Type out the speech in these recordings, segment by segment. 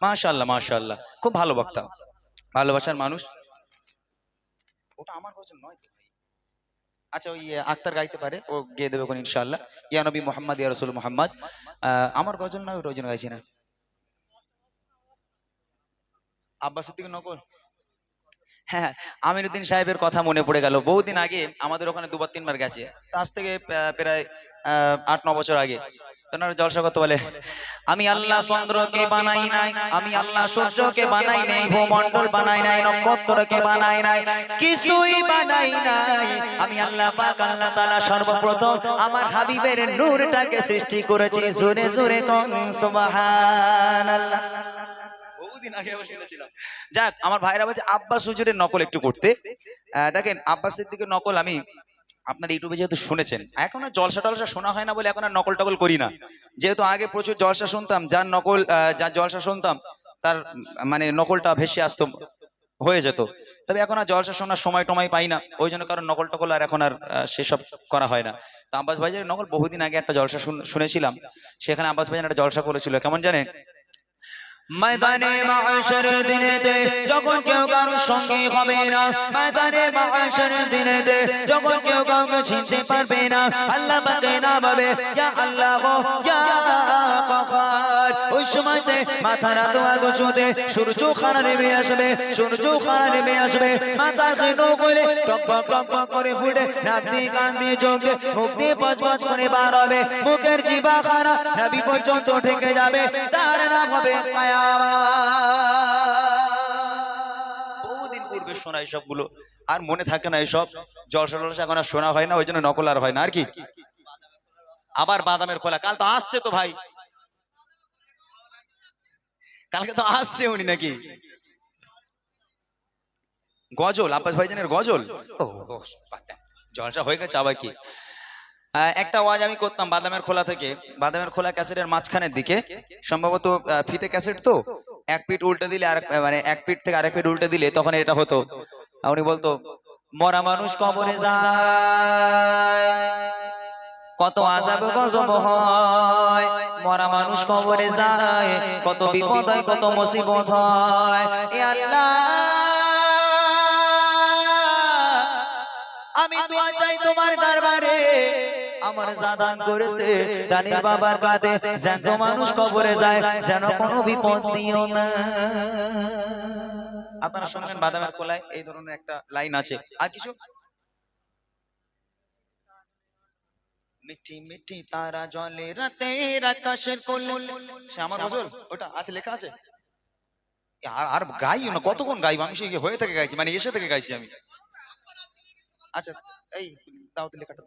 মাশাআল্লাহ মাশাআল্লাহ, খুব ভালো বক্তা, ভালোবাসার মানুষ। ওটা আমার গজল নয় তো ভাই। আচ্ছা ওই আক্তার গাইতে পারে, ও গেয়ে দেবে কোন ইনশাআল্লাহ। ইয়া নবী মুহাম্মদ ইয়া রাসূল মুহাম্মদ। আমার গজল নয়, ওটা ওই জন্য গাইছি না। আব্বাস সিদ্দিকীর নকল। হ্যাঁ, আমিরউদ্দিন সাহেবের কথা মনে পড়ে গেল। বহুদিন আগে আমাদের ওখানে দুবার তিনবার গেছে, আজ থেকে প্রায় 8-9 বছর আগে। ওনার জলসা করতে বলে, আমি আল্লাহ চন্দ্রকে বানাই নাই, আমি আল্লাহ সূর্যকে বানাই নাই, ভূমণ্ডল বানাই নাই, নক্ষত্রকে বানাই নাই, কিছুই বানাই নাই। আমি আল্লাহ পাক আল্লাহ তাআলা সর্বপ্রথম আমার হাবিবের নূরটাকে সৃষ্টি করেছি। জোরে জোরে কোন সুবহানাল্লাহ। বহুদিন আগে শুনেছিলাম। যাক, আমার ভাইরা বলছে আব্বাস হুজুরের নকল একটু করতে। দেখেন আব্বাস সিদ্দিকের নকল আমি আপনার ইউটিউবে যেহেতু শুনেছেন, এখন আর জলসা টলসা শোনা হয় না বলে এখন আর নকল টকল করি না। যেহেতু আগে প্রচুর জলসা শুনতাম, যার নকল যার জলসা শুনতাম তার মানে নকলটা ভেসে আসতো, হয়ে যেত। তবে এখন আর জলসা শোনার সময় টময় পাই না, ওই জন্য কারণ নকল টকল আর এখন আর সেসব করা হয় না। তো আব্বাস ভাইজানের নকল বহুদিন আগে একটা জলসা শুনেছিলাম, সেখানে আব্বাস ভাইজান একটা জলসা করেছিল, কেমন জানেন? ময়দানে মাহশরের দিনেতে যখন কেউ কারোর সঙ্গে হবে না, ময়দানে মাহশরের দিনেতে যখন কেউ কাউকে চিনতে পারবে না, আল্লাহ পাকে না ভাবে ইয়া আল্লাহ ইয়া কাহার, ওই সময়তে মাথার দোয়া দুচোতে সূর্য খানা নেমে আসবে, সূর্য খানা নেমে আসবে, মাথা খেতো করে টকবক টকবক করে ফুটে, নাক দিয়ে কান দিয়ে চোখ দিয়ে মুখ দিয়ে পচপচ করে বার হবে, মুখের জিহ্বা খানা নাভি পর্যন্ত ঠেকে যাবে, তার নাম হবে কায়ামত। বহুদিন পূর্বে শোনা এসবগুলো, আর মনে থাকে না এসব। জলসা টলসা এখন আর শোনা হয় না, ওই জন্য নকল আর হয় না আর কি। আবার বাদামের খোলা, কাল তো আসছে তো ভাই, কালকে তো আসছে উনি নাকি। গজল, আব্বাস ভাইজানের গজল। ও জলসা হয়ে গেছে আবার কি। একটা ওয়াজ আমি করতাম বাদামের খোলা থেকে, বাদামের খোলা ক্যাসেটের মাঝখানের দিকে, সম্ভবত ফিতে ক্যাসেট তো, এক পিঠ উল্টে দিলে আর মানে এক পিঠ থেকে আরেক পিঠ উল্টে দিলে তখন এটা হতো। উনি বলতো মরা মানুষ কবরে যায়, কত আযাব গজব হয়, মরা মানুষ কবরে যায়, কত বিপদ হয়, কত মুসিবত হয়। এ আল্লাহ, আমি দোয়া চাই তোমার দরবারে, আমার জাদান করেছে দানির বাবার কাঁধে, যেন মানুষ কবরে যায়, যেন কোনো বিপদ দিও না। আপনারা শুনবেন বাদামের খোলায় এই ধরনের একটা লাইন আছে। আর কিছু মিটি মিটি তারা জলে রাতের আকাশের কোলে, সে আমার গজল, ওটা আছে লেখা আছে। আর আর গাইও না, কতক্ষণ গাইব আমি, সেই হয়ে থেকে গাইছি, মানে এসে থেকে গাইছি আমি। আচ্ছা এই দাও তো লেখাটা,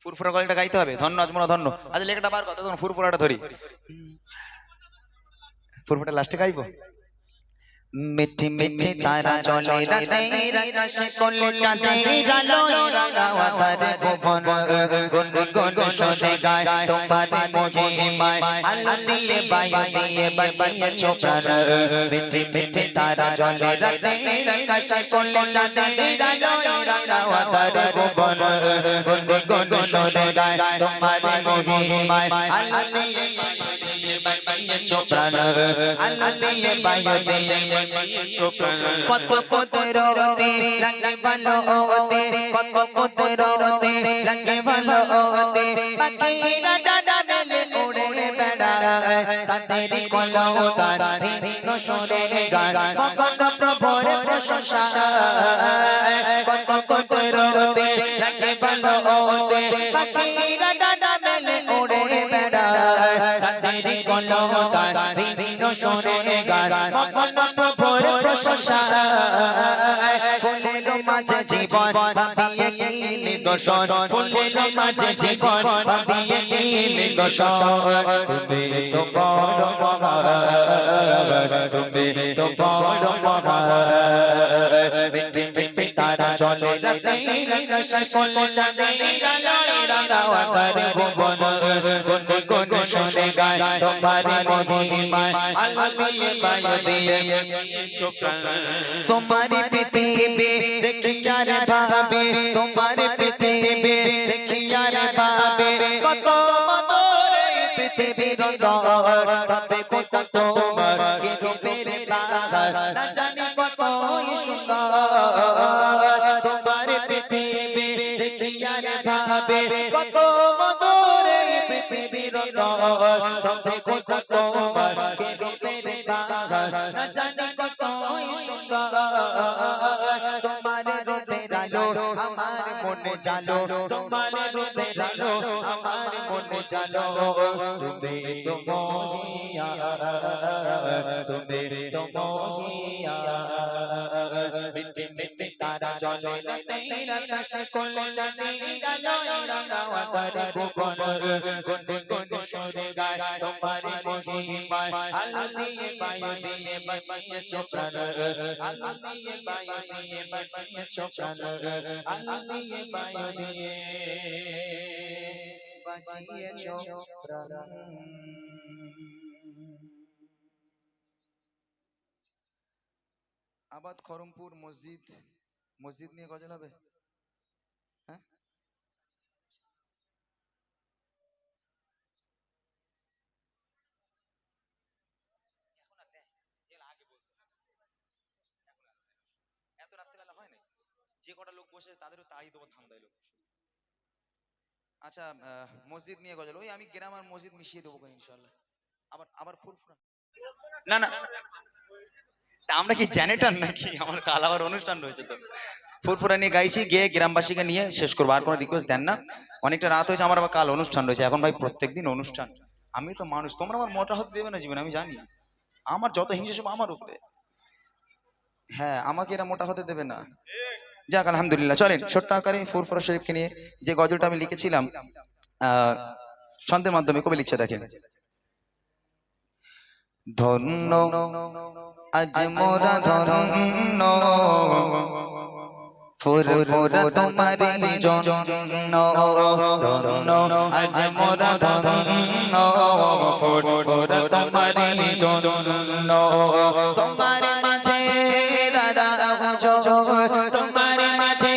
ফুরফুরা গলাটা গাইতে হবে, ধন্য আজমরা ধন্য। আচ্ছা লেখাটা বার কথা, তখন ফুরফুরাটা ধরি, ফুরফুরা লাস্টে গাইবো। মিঠি মিঠি তারা চলে রাতের আকাশে কোলে, চাঁদের আলোয় রাঙাওয়া তারে ভুবন, গুন গুন শোনে গায় তোমার মহিমায়, আলো দিয়ে বায়ু দিয়ে বাঁচিয়েছো প্রাণ। মিঠি মিঠি তারা চলে রাতের আকাশে কোলে, চাঁদের আলোয় রাঙাওয়া তারে ভুবন, গুন গুন শোনে গায় তোমার মহিমায়, আলো দিয়ে বায়ু দিয়ে বাঁচিয়েছো প্রাণ, আলো দিয়ে বায়ু দিয়ে কত কত রোতে রঙে ভালো ওতে, কত কত রোতে রঙে ভালো ওতে, পাখিরা ডানা মেলে উড়ে বেড়ায়, তাদের কলতান ভিন্ন সুরে গান, মগন প্রভুর প্রশংসা। কত কত রোতে রঙে ভালো ওতে, পাখিরা ডানা মেলে উড়ে বেড়ায়, তাদের কলতান ভিন্ন সুরে গান, মগন প্রভুর প্রশংসা। ফুলের মাঝে জীবন ভাবিয়ে কি নিদর্শন, ফুলের মাঝে জীবন ভাবিয়ে কি নিদর্শন। তুমি তো বড় মহান, তুমি তো বড় মহান। মিঠি মিঠি তারা চলে রাতের আকাশে কোলে, চাঁদের আলোয় রাঙাওয়া তারে ভুবন, গুন গুন শোনে গায় তোমার মহিমায়, আলো দিয়ে বায়ু দিয়ে তোমার পৃথিবী দেখিয়া রে ভাবে, তোমার পৃথিবী দেখিয়া রে ভাবে, কত মধুর এই পৃথিবীর বিরোধ তবে কত তোমার কে রূপের বাহার না জানি কতই সুন্দর তোমার পৃথিবী দেখিয়া রে ভাবে কত মধুর এই পৃথিবীর তবে কত তোমার কে রূপের বাহার না জানি কতই সুন্দর তোমার রূপের আলো আমার মনে জানো তোমার রূপের আলো আমার মনে জানো তুমি তো মহিয়া তুমি তো মহিয়া মিটে মিটে তারা জলে রাতে রাতে করলে জানি আলো রাঙা তারে গোপন কোনে কোনে সরে গায় তোমার মহিমা আলো দিয়ে বায়ু দিয়ে বাঁচিয়েছো প্রাণ আলো দিয়ে বায়ু দিয়ে বাঁচিয়েছো প্রাণ আলো দিয়ে বায়ু দিয়ে বাঁচিয়েছো প্রাণ। আবাদ খরমপুর মসজিদ, মসজিদ নিয়ে গজল হবে? হ্যাঁ, এত রাত্রিবেলা হয় না, যে কটা লোক বসে তাদেরও তাড়িয়ে দেবো, ধান্দায় লোক। আচ্ছা, মসজিদ নিয়ে গজল, ওই আমি গ্রাম আর মসজিদ মিশিয়ে দেবো ইনশাল্লাহ। আবার আবার ফুরফুরা, না না, তা আমরা কি জেনারেটর নাকি? আমার কাল আবার অনুষ্ঠান রয়েছে তো। ফুরফুরা নিয়ে গাইছি, গিয়ে গ্রামবাসীকে নিয়ে শেষ করবো, আর কোনো রিকোয়েস্ট দেন না। অনেকটা রাত হয়েছে, আমার আবার কাল অনুষ্ঠান রয়েছে। এখন ভাই প্রত্যেকদিন অনুষ্ঠান, আমি তো মানুষ, তোমরা আমার মোটা হতে দেবে না জীবনে, আমি জানি। আমার যত হিংসা সব আমার উপরে। হ্যাঁ, আমাকে এরা মোটা হতে দেবে না। যাক আলহামদুলিল্লাহ, চলেন ছোট্ট আকারে ফুরফুরা শরীফকে নিয়ে যে গজলটা আমি লিখেছিলাম ছন্দের মাধ্যমে, কবি লিখছে দেখেন। ধন্য আজ মোরা ধন্য ফুরফুরা তোমারি জন্য, ধন্য আজ মোরা ধন্য ফুরফুরা তোমারি জন্য। তোমার মাঝে দাদা হুজুর, তোমার মাঝে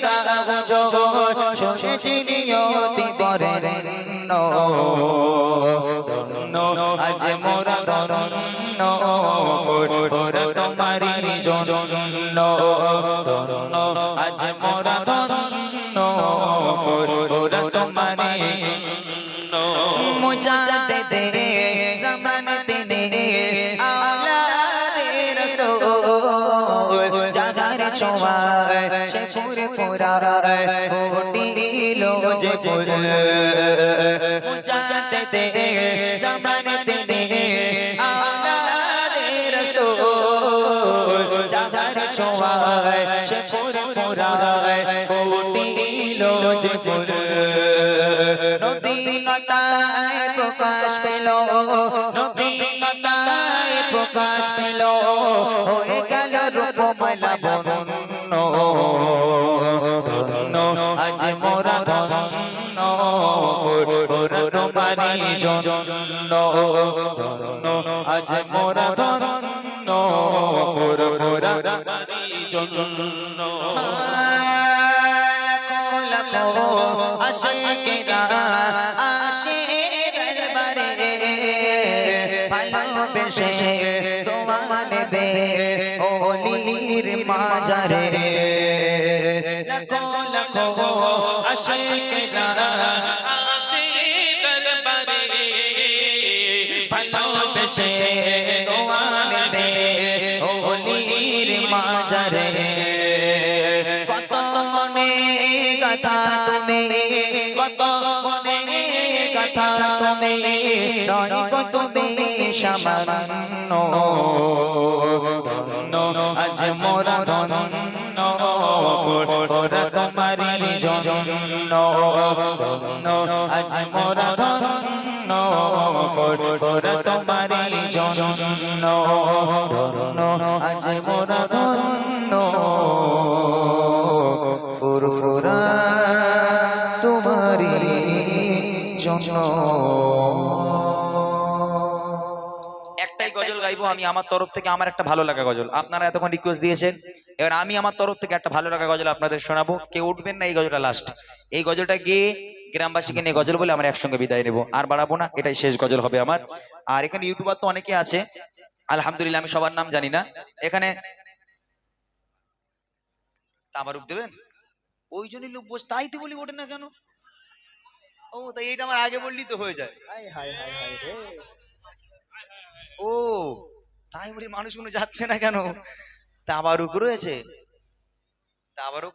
দাদা হুজুর শুনেছি নিয়তি বরেণ্য, ধন্য আজ মোরা ধন্য ফুরফুরা তোমারি জন্য, ধন্য আজ মোরা ধন্য ফুরফুরা তোমারি জন্য। মুজাদ্দিদ জামান দিনে আওলাদে রাসূল যার ছোঁয়ায় সে ফুরফুরা ফুটিল যে ফুল। মুজাদ্দিদ জামান দিনে আওলাদে রাসূল যার ছোঁয়ায় সে ফুরফুরা ফুটিল যে ফুল। নবীনতায় প্রকাশ পেল, নবীনতায় প্রকাশ পেল, হয়ে গেল রূপময় লাবণ্য, ধন্য আজ মোরা ধন্য ফুরফুরা তোমারি জন্য, ধন্য আজ মোরা ধন্য ফুরফুরা তোমারি জন্য। আশিকেরা আসে দরবারে ভালোবেসে তোমার নেবে ওলির মাজারে। লাখো লাখো আশিকেরা আসে দরবারে ভালোবেসে তোমার নেবে ওলির মাজারে। কত মনে কথা তুমি, কত মনে কথা তুমি, নয় কত তুমি সামান্য, ধন্য আজ মোরা ধন্য ফুরফুরা তোমারি জন্য, ধন্য আজ মোরা ধন্য ফুরফুরা তোমারি জন্য, ধন্য আজ মোরা ধন্য ফুরফুরা তোমারি জন্য। একটাই গজল গাইবো আমি আমার তরফ থেকে, আমার একটা ভালো লাগা গজল। আপনারা এতক্ষণ রিকোয়েস্ট দিয়েছেন, এবার আমি আমার তরফ থেকে একটা ভালো লাগা গজল আপনাদের শোনাবো। কেউ উঠবেন না, এই গজলটা লাস্ট। এই গজলটা গিয়ে গ্রামবাসীকে নিয়ে গজল বলে আমরা একসঙ্গে বিদায় নেব, আর বাড়াবো না, এটাই শেষ গজল হবে আমার। আর এখানে ইউটিউবার তো অনেকে আছে, আলহামদুলিল্লাহ আমি সবার নাম জানি না। এখানে তাবারুক দেবেন, ওই জন্যই লোক বস, তাই তো বলি ওঠে না কেন? ও তাই এটা আমার আগে বললি তো হয়ে যায়। হাই হাই হাই হাই রে। ও তাই বলি মানুষগুলো যাচ্ছে না কেন? তাবারুক রয়েছে, তাবারুক